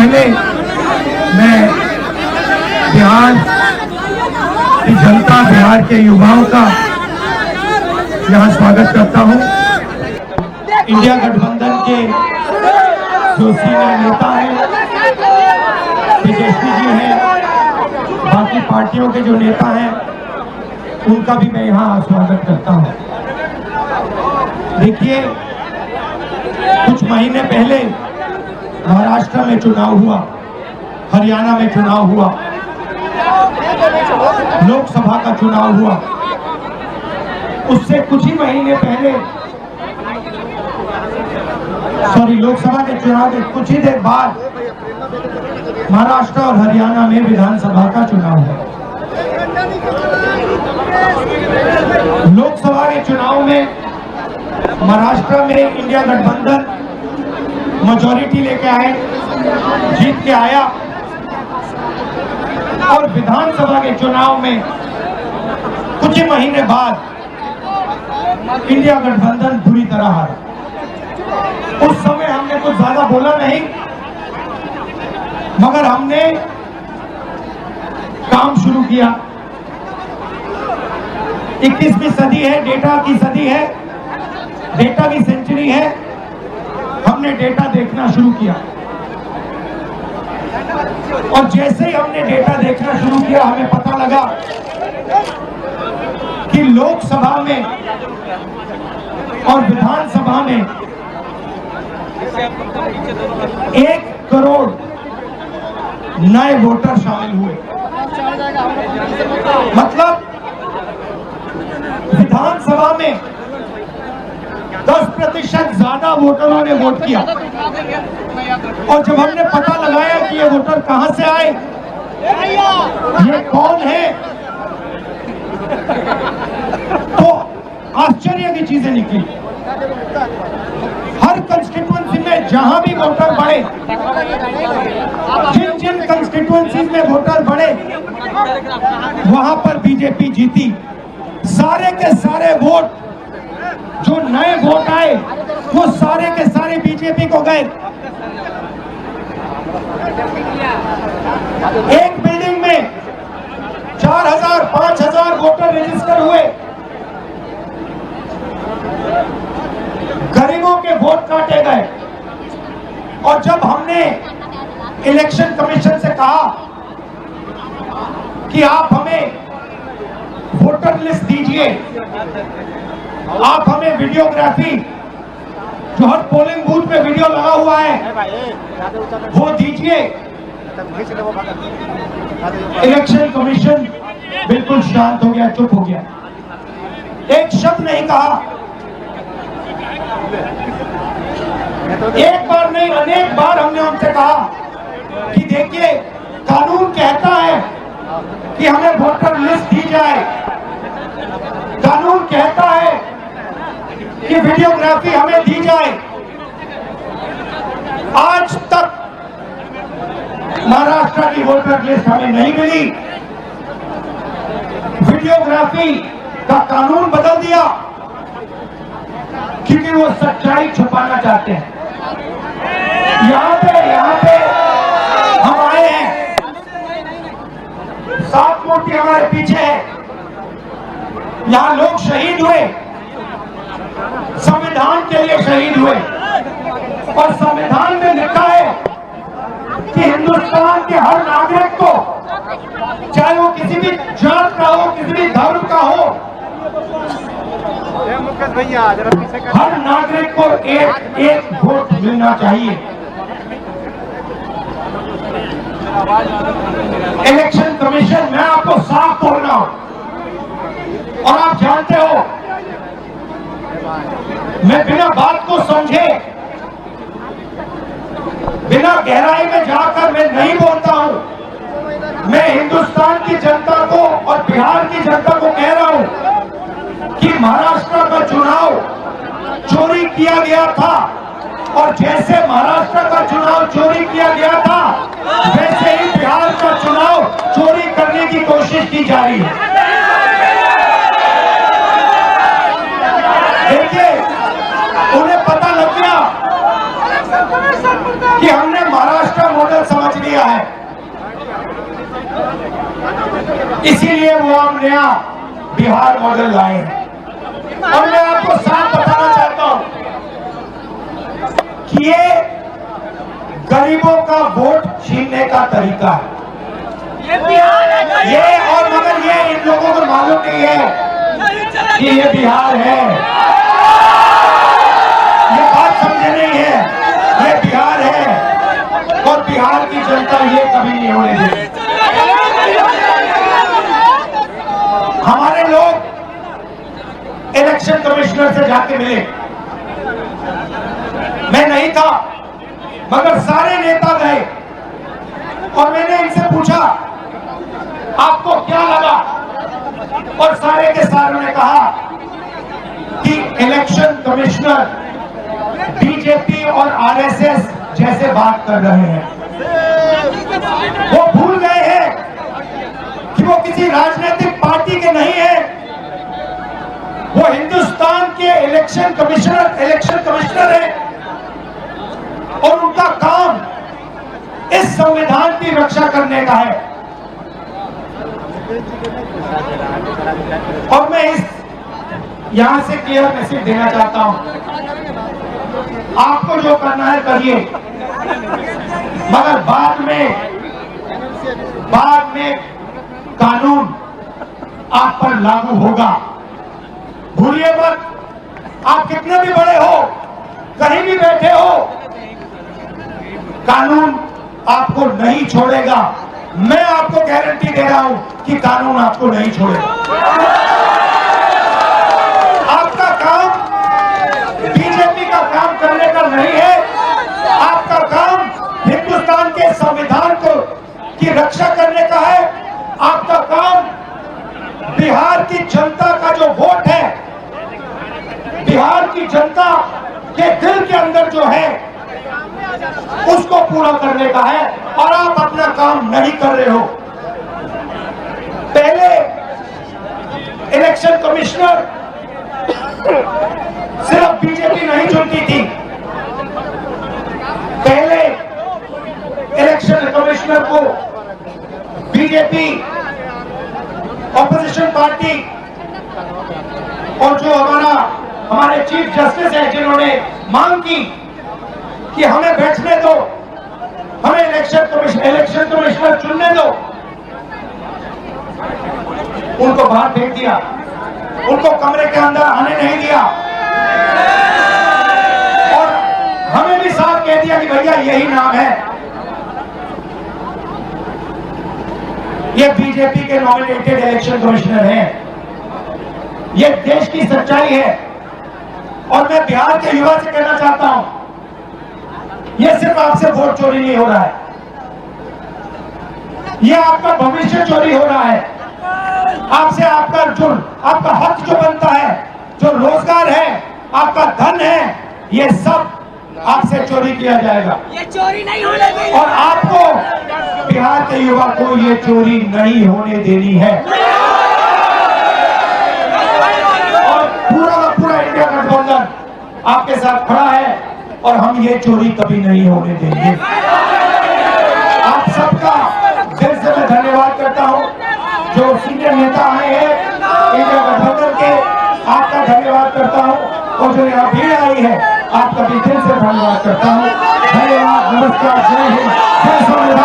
पहले मैं बिहार की जनता, बिहार के युवाओं का यहाँ स्वागत करता हूँ। इंडिया गठबंधन के जो सीनियर नेता हैं, तेजस्वी जी हैं, बाकी पार्टियों के जो नेता हैं, उनका भी मैं यहाँ स्वागत करता हूँ। देखिए, कुछ महीने पहले महाराष्ट्र में चुनाव हुआ, हरियाणा में चुनाव हुआ, लोकसभा का चुनाव हुआ। उससे कुछ ही महीने पहले, लोकसभा के चुनाव के कुछ ही देर बाद महाराष्ट्र और हरियाणा में विधानसभा का चुनाव हुआ। लोकसभा के चुनाव में महाराष्ट्र में इंडिया गठबंधन मेजॉरिटी लेके आए, जीत के आया, और विधानसभा के चुनाव में कुछ ही महीने बाद इंडिया गठबंधन बुरी तरह हारा। उस समय हमने कुछ ज्यादा बोला नहीं, मगर हमने काम शुरू किया। 21वीं सदी है, डेटा की सदी है, डेटा की सेंचुरी है। हमने डेटा देखना शुरू किया, और जैसे ही हमने डेटा देखना शुरू किया, हमें पता लगा कि लोकसभा में और विधानसभा में 1 करोड़ नए वोटर शामिल हुए। मतलब विधानसभा में 10% ज्यादा वोटरों ने वोट किया। और जब हमने पता लगाया कि ये वोटर कहां से आए, ये कौन है, तो आश्चर्य की चीजें निकली। हर कंस्टिट्यूएंसी में जहां भी वोटर बढ़े, जिन जिन कंस्टिट्यूएंसी में वोटर बढ़े, वहां पर बीजेपी जीती। सारे के सारे वोट, जो नए वोट आए, वो सारे के सारे बीजेपी को गए। एक बिल्डिंग में 4000 5000 वोटर रजिस्टर हुए। गरीबों के वोट काटे गए। और जब हमने इलेक्शन कमीशन से कहा कि आप हमें वोटर लिस्ट दीजिए, आप हमें वीडियोग्राफी, जो हर पोलिंग बूथ पे वीडियो लगा हुआ है, वो दीजिए, इलेक्शन कमीशन बिल्कुल शांत हो गया, चुप हो गया, एक शब्द नहीं कहा। एक बार नहीं, अनेक बार हमने उनसे कहा कि देखिए, कानून कहता है कि हमें वोटर लिस्ट दी जाए, कानून कहता है कि वीडियोग्राफी हमें दी जाए। आज तक महाराष्ट्र की वोटर लिस्ट हमें नहीं मिली। वीडियोग्राफी का कानून बदल दिया क्योंकि वो सच्चाई छुपाना चाहते हैं। यहां पे हम आए हैं, 7 मूर्ति हमारे पीछे है। यहां लोग शहीद हुए, संविधान के लिए शहीद हुए, और संविधान में लिखा है कि हिंदुस्तान के हर नागरिक को, चाहे वो किसी भी जात का हो, किसी भी धर्म का हो, हर नागरिक को एक वोट मिलना चाहिए। इलेक्शन कमीशन, मैं आपको साफ बोल रहा हूं, और आप जानते हो, मैं बिना बात को समझे, बिना गहराई में जाकर मैं नहीं बोलता हूं। मैं हिंदुस्तान की जनता को और बिहार की जनता को कह रहा हूं कि महाराष्ट्र का चुनाव चोरी किया गया था, और जैसे महाराष्ट्र का चुनाव चोरी किया गया था, वैसे ही बिहार का चुनाव चोरी करने की कोशिश की जा रही है। देखिए, उन्हें पता लग गया कि हमने महाराष्ट्र मॉडल इसीलिए वो हम नया बिहार मॉडल लाए हैं। और मैं आपको साफ बताना चाहता हूं कि ये गरीबों का वोट छीनने का तरीका है। ये और मगर ये इन लोगों को मालूम नहीं है कि ये बिहार है। ये बात समझे नहीं है, ये बिहार है और बिहार की जनता ये कभी नहीं होने देगी। हमारे लोग इलेक्शन कमिश्नर से जाके मिले, मैं नहीं था मगर सारे नेता गए और मैंने इनसे पूछा आपको क्या लगा, और सारे के सारों ने कहा कि इलेक्शन कमिश्नर बीजेपी और आरएसएस जैसे बात कर रहे हैं। वो भूल गए हैं कि वो किसी राजनीतिक पार्टी के नहीं है, वो हिंदुस्तान के इलेक्शन कमिश्नर है और उनका काम इस संविधान की रक्षा करने का है। और मैं यहां से क्लियर मैसेज देना चाहता हूं, आपको जो करना है करिए, मगर बाद में कानून आप पर लागू होगा। भूलिए मत, आप कितने भी बड़े हो, कहीं भी बैठे हो, कानून आपको नहीं छोड़ेगा। मैं आपको गारंटी दे रहा हूं कि कानून आपको नहीं छोड़ेगा। आपका काम बीजेपी का काम करने का नहीं है, आपका काम हिंदुस्तान के संविधान की रक्षा करने का है। आपका काम बिहार की जनता का जो वोट है, बिहार की जनता के दिल के अंदर जो है उसको पूरा करने का है, और आप अपना काम नहीं कर रहे हो। पहले इलेक्शन कमिश्नर सिर्फ बीजेपी नहीं चुनती थी, पहले इलेक्शन कमिश्नर को बीजेपी, ऑपोजिशन पार्टी और जो हमारे चीफ जस्टिस है जिन्होंने मांग की कि हमें बैठने दो, हमें इलेक्शन कमिश्नर चुनने दो, उनको बाहर फेंक दिया, उनको कमरे के अंदर आने नहीं दिया और हमें भी साफ कह दिया कि भैया यही नाम है। ये बीजेपी के नॉमिनेटेड इलेक्शन कमिश्नर हैं, ये देश की सच्चाई है। और मैं बिहार के युवा से कहना चाहता हूं, ये सिर्फ आपसे वोट चोरी नहीं हो रहा है, ये आपका भविष्य चोरी हो रहा है। आपसे आपका हक जो बनता है, जो रोजगार है, आपका धन है, ये सब आपसे चोरी किया जाएगा। ये चोरी नहीं होने देनी, और आपको बिहार के युवा को ये चोरी नहीं होने देनी है। और पूरा का पूरा इंडिया गठबंधन आपके साथ खड़ा है और हम ये चोरी कभी नहीं होने देंगे। आप सबका दिल से मैं धन्यवाद करता हूं, जो सीनियर नेता आए हैं इंडिया गठबंधन के, आपका धन्यवाद करता हूं, और जो यहाँ भीड़ आई है आपका भी दिल से धन्यवाद करता हूं। धन्यवाद, नमस्कार, जय हिंद, जय संविधान।